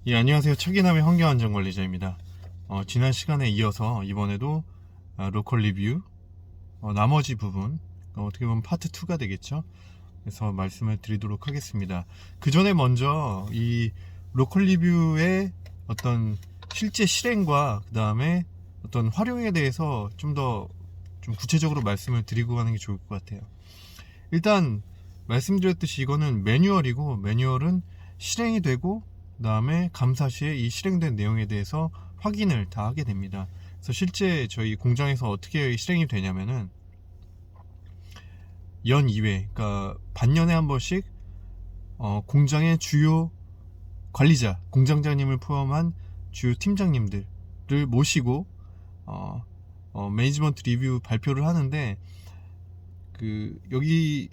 예, 안녕하세요. 척이남의 환경안전관리자입니다. 지난 시간에 이어서 이번에도 로컬 리뷰 나머지 부분 어떻게 보면 파트 2가 되겠죠. 그래서 말씀을 드리도록 하겠습니다. 그 전에 먼저 이 로컬 리뷰의 어떤 실제 실행과 그 다음에 어떤 활용에 대해서 좀 더 좀 구체적으로 말씀을 드리고 가는 게 좋을 것 같아요. 일단 말씀드렸듯이 이거는 매뉴얼이고, 매뉴얼은 실행이 되고 그 다음에 감사 시에 이 실행된 내용에 대해서 확인을 다 하게 됩니다. 그래서 실제 저희 공장에서 어떻게 실행이 되냐면은 연 2회, 그러니까 반년에 한 번씩 공장의 주요 관리자, 공장장님을 포함한 주요 팀장님들을 모시고 매니지먼트 리뷰 발표를 하는데, 여기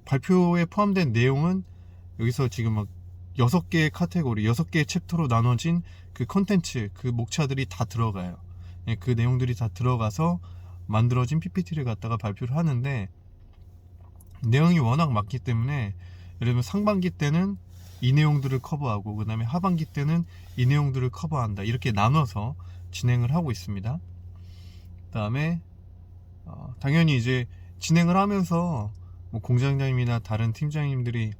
발표에 포함된 내용은 여기서 지금 막 6개의 카테고리, 6개의 챕터로 나눠진 그 컨텐츠, 그 목차들이 다 들어가요. 예, 그 내용들이 다 들어가서 만들어진 PPT를 갖다가 발표를 하는데, 내용이 워낙 많기 때문에 예를 들면 상반기 때는 이 내용들을 커버하고 그 다음에 하반기 때는 이 내용들을 커버한다, 이렇게 나눠서 진행을 하고 있습니다. 그 다음에 당연히 이제 진행을 하면서 뭐 공장장님이나 다른 팀장님들이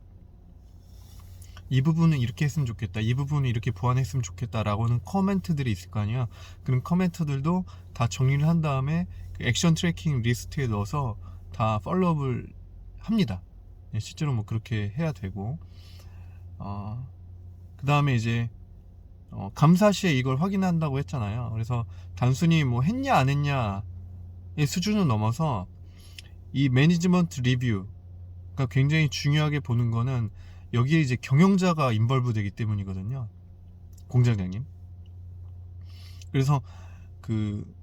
이 부분은 이렇게 했으면 좋겠다, 이 부분은 이렇게 보완했으면 좋겠다 라고는 코멘트들이 있을 거 아니야. 그런 코멘트들도 다 정리를 한 다음에 그 액션 트래킹 리스트에 넣어서 다 팔로우업을 합니다. 실제로 뭐 그렇게 해야 되고, 그 다음에 이제 감사 시에 이걸 확인한다고 했잖아요. 그래서 단순히 뭐 했냐 안 했냐의 수준을 넘어서 이 매니지먼트 리뷰가 굉장히 중요하게 보는 거는 여기에 이제 경영자가 인벌브 되기 때문이거든요. 공장장님. 그래서 그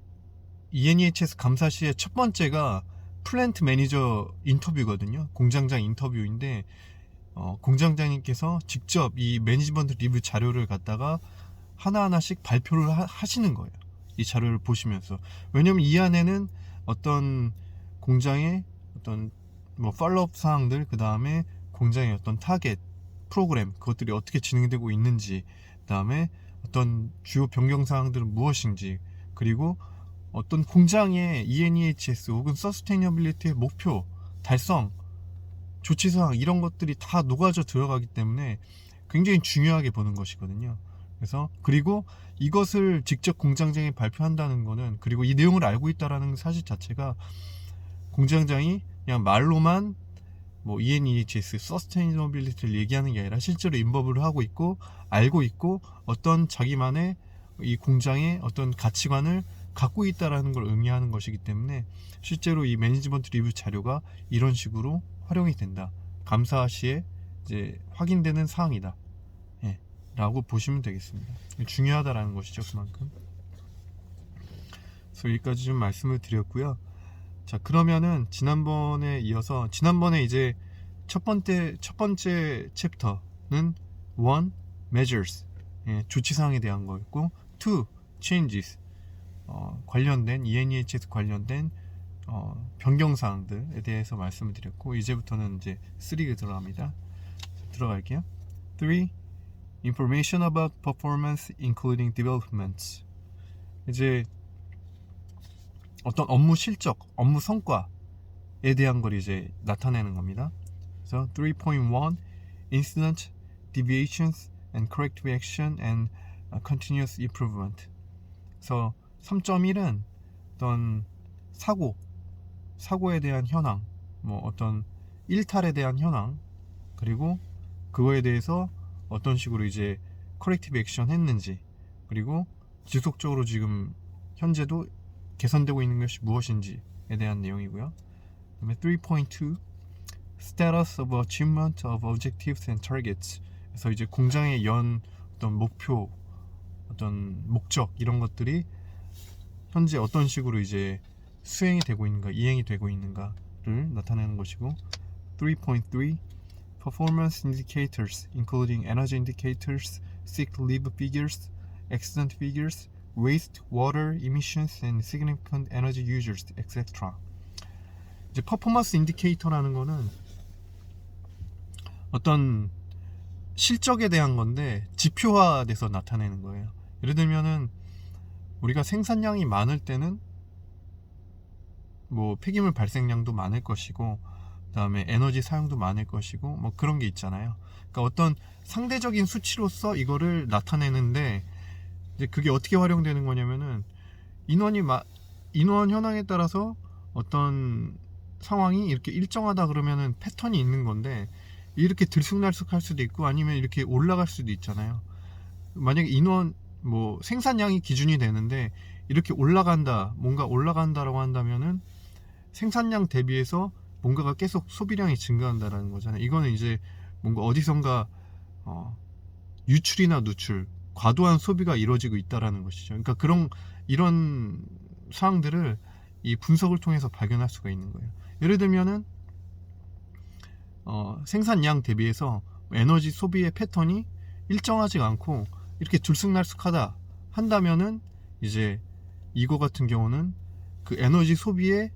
ENEHS 감사 시의 첫 번째가 플랜트 매니저 인터뷰거든요. 공장장 인터뷰인데 공장장님께서 직접 이 매니지먼트 리뷰 자료를 갖다가 하나하나씩 발표를 하시는 거예요. 이 자료를 보시면서. 왜냐면 이 안에는 어떤 공장의 어떤 뭐 팔로업 사항들, 그 다음에 공장의 어떤 타겟 프로그램, 그것들이 어떻게 진행되고 있는지, 그 다음에 어떤 주요 변경 사항들은 무엇인지, 그리고 어떤 공장의 ENEHS 혹은 서스테이너빌리티의 목표 달성 조치사항, 이런 것들이 다 녹아져 들어가기 때문에 굉장히 중요하게 보는 것이거든요. 그래서 그리고 이것을 직접 공장장이 발표한다는 거는, 그리고 이 내용을 알고 있다라는 사실 자체가 공장장이 그냥 말로만 뭐 ENEHS, 서스테이너빌리티를 얘기하는 게 아니라 실제로 인버브를 하고 있고 알고 있고 어떤 자기만의 이 공장의 어떤 가치관을 갖고 있다라는 걸 의미하는 것이기 때문에 실제로 이 매니지먼트 리뷰 자료가 이런 식으로 활용이 된다. 감사 시에 이제 확인되는 사항이다. 예, 라고 보시면 되겠습니다. 중요하다라는 것이죠, 그만큼. 그래서 여기까지 좀 말씀을 드렸고요. 자, 그러면은 지난번에 이어서, 지난번에 이제 첫 번째 챕터는 1. measures, 조치사항에 대한 거였고, 2. changes, 관련된 ENEHS 관련된 변경사항들에 대해서 말씀을 드렸고, 이제부터는 이제 3가 들어갑니다. 들어갈게요. 3. information about performance including developments. 이제 어떤 업무 실적, 업무 성과에 대한 걸 이제 나타내는 겁니다. 그래서 3.1 incident, deviations and corrective action and continuous improvement. 그래서 3.1은 어떤 사고에 대한 현황, 뭐 어떤 일탈에 대한 현황, 그리고 그거에 대해서 어떤 식으로 이제 커렉티브 액션 했는지, 그리고 지속적으로 지금 현재도 개선되고 있는 것이 무엇인지에 대한 내용이고요. 그다음에 3.2 status of achievement of objectives and targets. 그래서 이제 공장의 어떤 목표, 어떤 목적, 이런 것들이 현재 어떤 식으로 이제 수행이 되고 있는가, 이행이 되고 있는가를 나타내는 것이고, 3.3 performance indicators including energy indicators, sick leave figures, accident figures, waste, water emissions and significant energy users, etc. 이제 퍼포먼스 인디케이터라는 거는 어떤 실적에 대한 건데 지표화돼서 나타내는 거예요. 예를 들면은 우리가 생산량이 많을 때는 뭐 폐기물 발생량도 많을 것이고, 그다음에 에너지 사용도 많을 것이고, 뭐 그런 게 있잖아요. 그러니까 어떤 상대적인 수치로서 이거를 나타내는데, 이제 그게 어떻게 활용되는 거냐면은 인원 현황에 따라서 어떤 상황이 이렇게 일정하다 그러면은 패턴이 있는 건데, 이렇게 들쑥날쑥할 수도 있고 아니면 이렇게 올라갈 수도 있잖아요. 만약에 뭐 생산량이 기준이 되는데 이렇게 올라간다, 뭔가 올라간다라고 한다면은 생산량 대비해서 뭔가가 계속 소비량이 증가한다라는 거잖아요. 이거는 이제 뭔가 어디선가 유출이나 누출, 과도한 소비가 이루어지고 있다라는 것이죠. 그러니까 이런 사항들을 이 분석을 통해서 발견할 수가 있는 거예요. 예를 들면은 생산량 대비해서 에너지 소비의 패턴이 일정하지 않고 이렇게 들쑥날쑥하다 한다면은 이제 이거 같은 경우는 그 에너지 소비에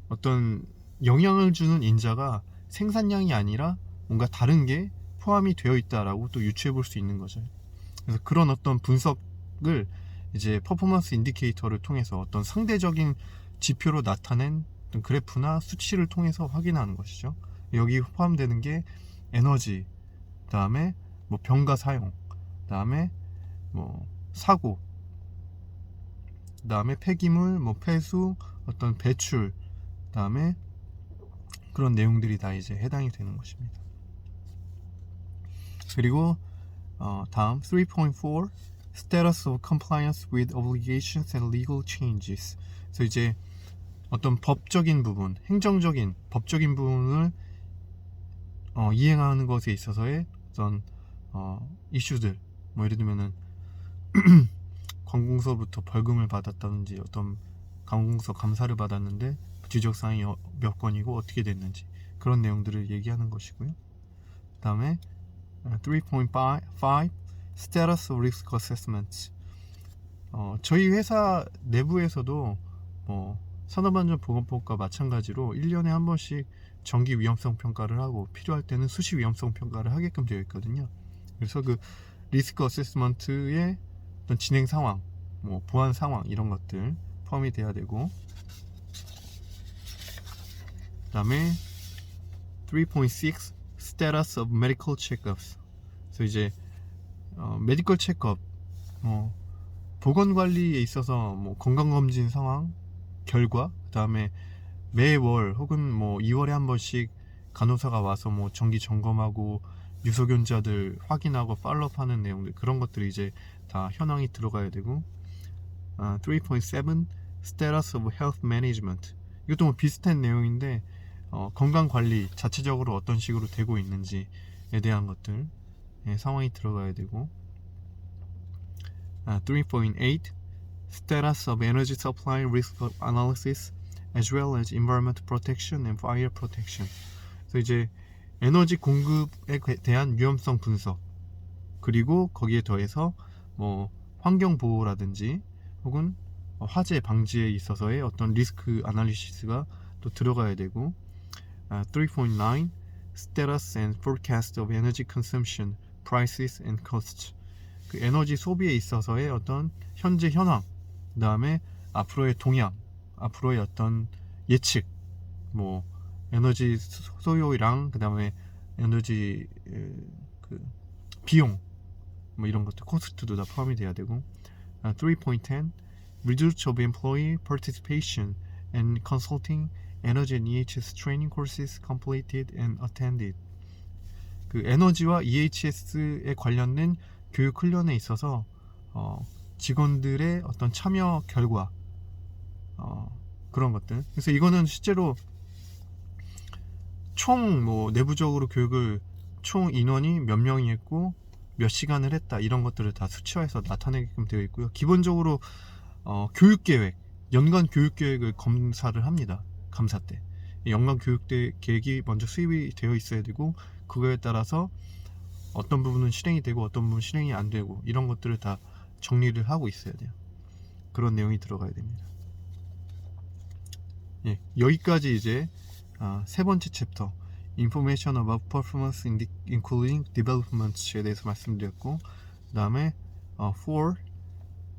어떤 영향을 주는 인자가 생산량이 아니라 뭔가 다른 게 포함이 되어 있다라고 또 유추해 볼 수 있는 거죠. 그래서 그런 어떤 분석을 이제 퍼포먼스 인디케이터를 통해서 어떤 상대적인 지표로 나타낸 어떤 그래프나 수치를 통해서 확인하는 것이죠. 여기 포함되는 게 에너지, 그다음에 뭐 병가 사용, 그다음에 뭐 사고, 그다음에 폐기물, 뭐 폐수, 어떤 배출, 그다음에 그런 내용들이 다 이제 해당이 되는 것입니다. 그리고 다음 3.4 Status of Compliance with Obligations and Legal Changes. 그래서 이제 어떤 법적인 부분, 행정적인 법적인 부분을 이행하는 것에 있어서의 어떤 이슈들, 뭐 예를 들면은 관공서부터 벌금을 받았다든지 어떤 관공서 감사를 받았는데 지적사항이 몇 건이고 어떻게 됐는지 그런 내용들을 얘기하는 것이고요. 그 다음에 3.5 Status of Risk Assessments. 저희 회사 내부에서도 산업안전보건법과 마찬가지로 1년에 한 번씩 정기 위험성 평가를 하고 필요할 때는 수시 위험성 평가를 하게끔 되어 있거든요. 그래서 그 리스크 어세스먼트의 어떤 진행 상황, 뭐 보안 상황 이런 것들 포함이 돼야 되고, 그 다음에 3.6 Status of Medical Checkups. 그래서 이제 메디컬 체크업, 보건관리에 있어서 뭐 건강검진 상황, 결과, 그 다음에 매월 혹은 뭐 2월에 한 번씩 간호사가 와서 뭐 정기 점검하고 유소견자들 확인하고 팔로우하는 내용들, 그런 것들이 이제 다 현황이 들어가야 되고, 3.7 Status of Health Management. 이것도 뭐 비슷한 내용인데 건강관리 자체적으로 어떤 식으로 되고 있는지에 대한 것들 상황이 들어가야 되고, 3.8 Status of Energy Supply Risk Analysis as well as Environment Protection and Fire Protection. 그래서 이제 에너지 공급에 대한 위험성 분석, 그리고 거기에 더해서 뭐 환경 보호라든지 혹은 화재 방지에 있어서의 어떤 리스크 아날리시스가 또 들어가야 되고, 3.9 Status and Forecast of Energy Consumption, Prices and Costs. 그 에너지 소비에 있어서의 어떤 현재 현황, 그 다음에 앞으로의 동향, 앞으로의 어떤 예측, 뭐 에너지 소요량, 그 다음에 에너지 그 비용, 뭐 이런 것들 코스트도 다 포함이 돼야 되고, 3.10 Results of Employee Participation and Consulting Energy and EHS Training Courses Completed and Attended. 그 에너지와 EHS에 관련된 교육 훈련에 있어서 직원들의 어떤 참여 결과, 그런 것들. 그래서 이거는 실제로 총 뭐 내부적으로 교육을 총 인원이 몇 명이 했고 몇 시간을 했다, 이런 것들을 다 수치화해서 나타내게끔 되어 있고요. 기본적으로 교육계획, 연간 교육계획을 검사를 합니다. 감사 때 연간 교육계획이 먼저 수립이 되어 있어야 되고, 그거에 따라서 어떤 부분은 실행이 되고 어떤 부분은 실행이 안 되고, 이런 것들을 다 정리를 하고 있어야 돼요. 그런 내용이 들어가야 됩니다. 여기까지 이제 세 번째 챕터 information about performance including developments에 대해서 말씀드렸고, 그 다음에 4.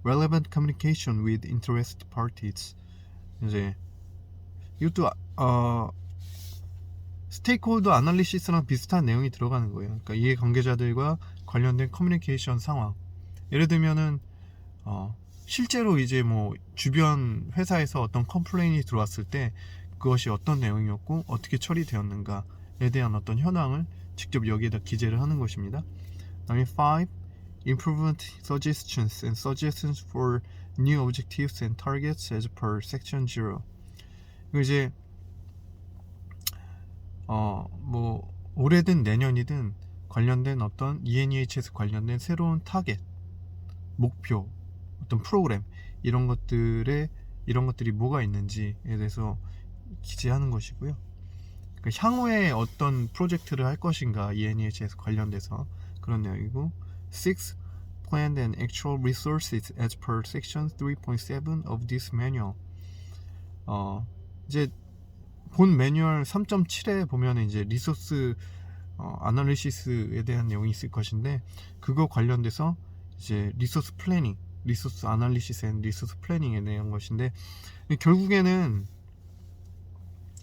relevant communication with interested parties. 이제 이것도 스테이크홀더 아날리시스랑 비슷한 내용이 들어가는 거예요. 그러니까 이해관계자들과 관련된 커뮤니케이션 상황. 예를 들면은 실제로 이제 뭐 주변 회사에서 어떤 컴플레인이 들어왔을 때 그것이 어떤 내용이었고 어떻게 처리되었는가에 대한 어떤 현황을 직접 여기에다 기재를 하는 것입니다. 다음에 5. improvement suggestions and suggestions for new objectives and targets as per section 0. 이거 이제 뭐 올해든 내년이든 관련된 어떤 ENEHS 관련된 새로운 타겟, 목표, 어떤 프로그램 이런 것들이 뭐가 있는지에 대해서 기재하는 것이고요. 그러니까 향후에 어떤 프로젝트를 할 것인가 ENEHS 관련돼서 그런 내용이고, 6. planned and actual resources as per section 3.7 of this manual. 이제 본 매뉴얼 3.7에 보면 이제 리소스 아날리시스에 대한 내용이 있을 것인데, 그거 관련돼서 이제 리소스 플래닝, 리소스 아날리시스 앤 리소스 플래닝에 대한 것인데, 결국에는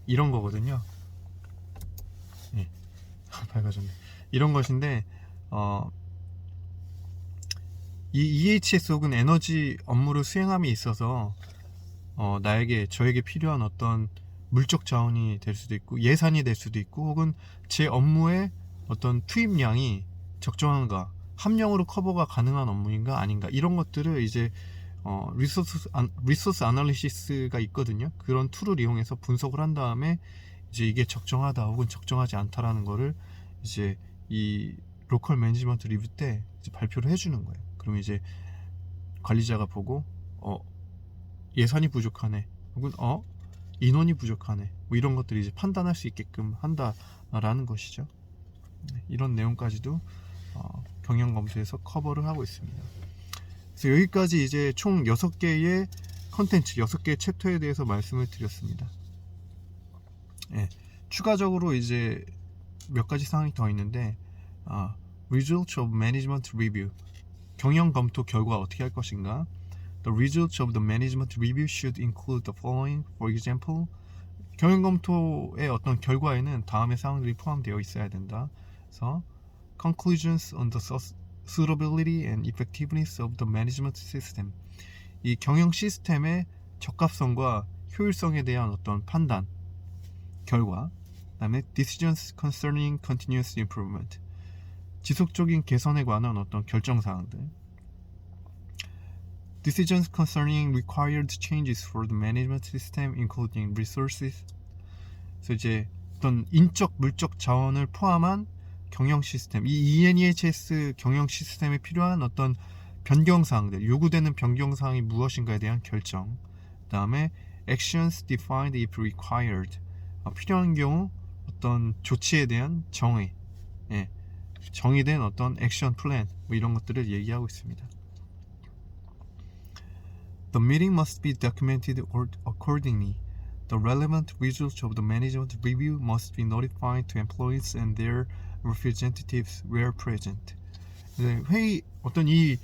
이런 거거든요. 예, 밝아졌네. 이런 것인데 이 EHS 혹은 에너지 업무를 수행함에 있어서 저에게 필요한 어떤 물적 자원이 될 수도 있고 예산이 될 수도 있고, 혹은 제 업무의 어떤 투입량이 적정한가, 함량으로 커버가 가능한 업무인가 아닌가, 이런 것들을 이제 리소스 아날리시스가 있거든요. 그런 툴을 이용해서 분석을 한 다음에 이제 이게 적정하다 혹은 적정하지 않다라는 거를 이제 이 로컬 매니지먼트 리뷰 때 이제 발표를 해주는 거예요. 그럼 이제 관리자가 보고 예산이 부족하네, 혹은 인원이 부족하네, 뭐 이런 것들이 이제 판단할 수 있게끔 한다라는 것이죠. 이런 내용까지도 경영 검토에서 커버를 하고 있습니다. 그래서 여기까지 이제 총 6개의 컨텐츠, 6개의 챕터에 대해서 말씀을 드렸습니다. 예, 추가적으로 이제 몇 가지 사항이 더 있는데, Results of Management Review, 경영 검토 결과 어떻게 할 것인가. The results of the management review should include the following. For example, 경영 검토의 어떤 결과에는 다음의 사항들이 포함되어 있어야 된다. 그래서 conclusions on the suitability and effectiveness of the management system, 이 경영 시스템의 적합성과 효율성에 대한 어떤 판단, 결과. 그다음에 decisions concerning continuous improvement, 지속적인 개선에 관한 어떤 결정 사항들. Decisions concerning required changes for the management system, including resources. 그래서 이제 어떤 인적, 물적 자원을 포함한 경영 시스템, 이 ENEHS 경영 시스템에 필요한 어떤 변경 사항들, 요구되는 변경 사항이 무엇인가에 대한 결정. 그 다음에 actions defined if required, 필요한 경우 어떤 조치에 대한 정의, 정의된 어떤 액션 플랜, 뭐 이런 것들을 얘기하고 있습니다. The meeting must be documented accordingly. The relevant results of the management review must be notified to employees and their representatives where present. 회의 어떤 이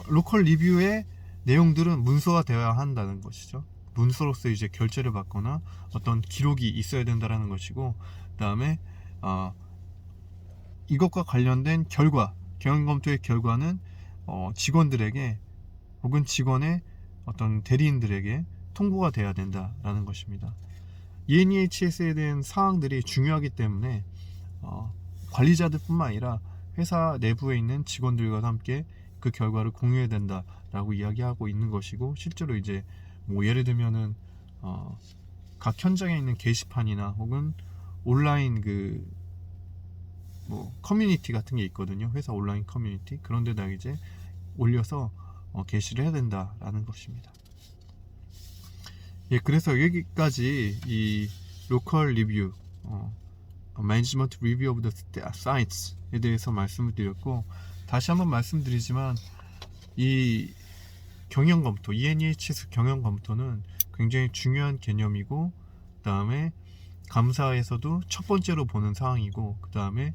로컬 리뷰의 내용들은 문서화 되어야 한다는 것이죠. 문서로서 이제 결제를 받거나 어떤 기록이 있어야 된다는 것이고, 그 다음에 이것과 관련된 결과, 경영 검토의 결과는 직원들에게 혹은 직원의 어떤 대리인들에게 통보가 돼야 된다라는 것입니다. ENEHS에 대한 사항들이 중요하기 때문에 관리자들뿐만 아니라 회사 내부에 있는 직원들과 함께 그 결과를 공유해야 된다라고 이야기하고 있는 것이고, 실제로 이제 뭐 예를 들면은 각 현장에 있는 게시판이나 혹은 온라인 뭐 커뮤니티 같은 게 있거든요. 회사 온라인 커뮤니티, 그런 데다 이제 올려서 게시를 해야 된다라는 것입니다. 예, 그래서 여기까지 이 로컬 리뷰, 매니지먼트 리뷰 오브 더 사이트에 대해서 말씀을 드렸고, 다시 한번 말씀드리지만 이 경영 검토, ENEHS 경영 검토는 굉장히 중요한 개념이고, 그 다음에 감사에서도 첫 번째로 보는 사항이고, 그 다음에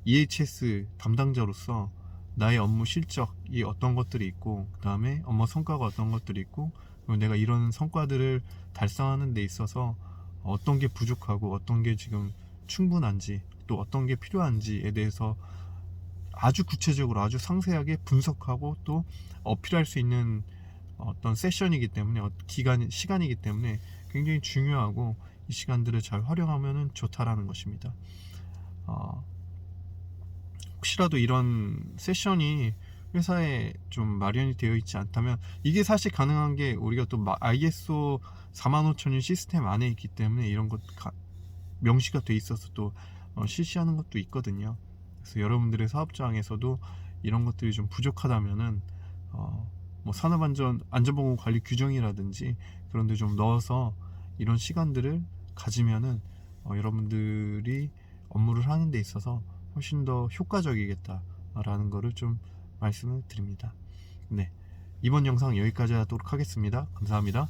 EHS 담당자로서 나의 업무 실적이 어떤 것들이 있고, 그 다음에 업무 성과가 어떤 것들이 있고, 그리고 내가 이런 성과들을 달성하는 데 있어서 어떤 게 부족하고 어떤 게 지금 충분한지, 또 어떤 게 필요한지에 대해서 아주 구체적으로 아주 상세하게 분석하고 또 어필할 수 있는 어떤 세션이기 때문에, 시간이기 때문에 굉장히 중요하고, 이 시간들을 잘 활용하면 좋다라는 것입니다. 혹시라도 이런 세션이 회사에 좀 마련이 되어 있지 않다면, 이게 사실 가능한 게 우리가 또 ISO 45000인 시스템 안에 있기 때문에 이런 것 명시가 돼 있어서 또 실시하는 것도 있거든요. 그래서 여러분들의 사업장에서도 이런 것들이 좀 부족하다면은 뭐 산업안전보건관리 규정이라든지 그런 데 좀 넣어서 이런 시간들을 가지면은 여러분들이 업무를 하는 데 있어서 훨씬 더 효과적이겠다라는 거를 좀 말씀을 드립니다. 네, 이번 영상 여기까지 하도록 하겠습니다. 감사합니다.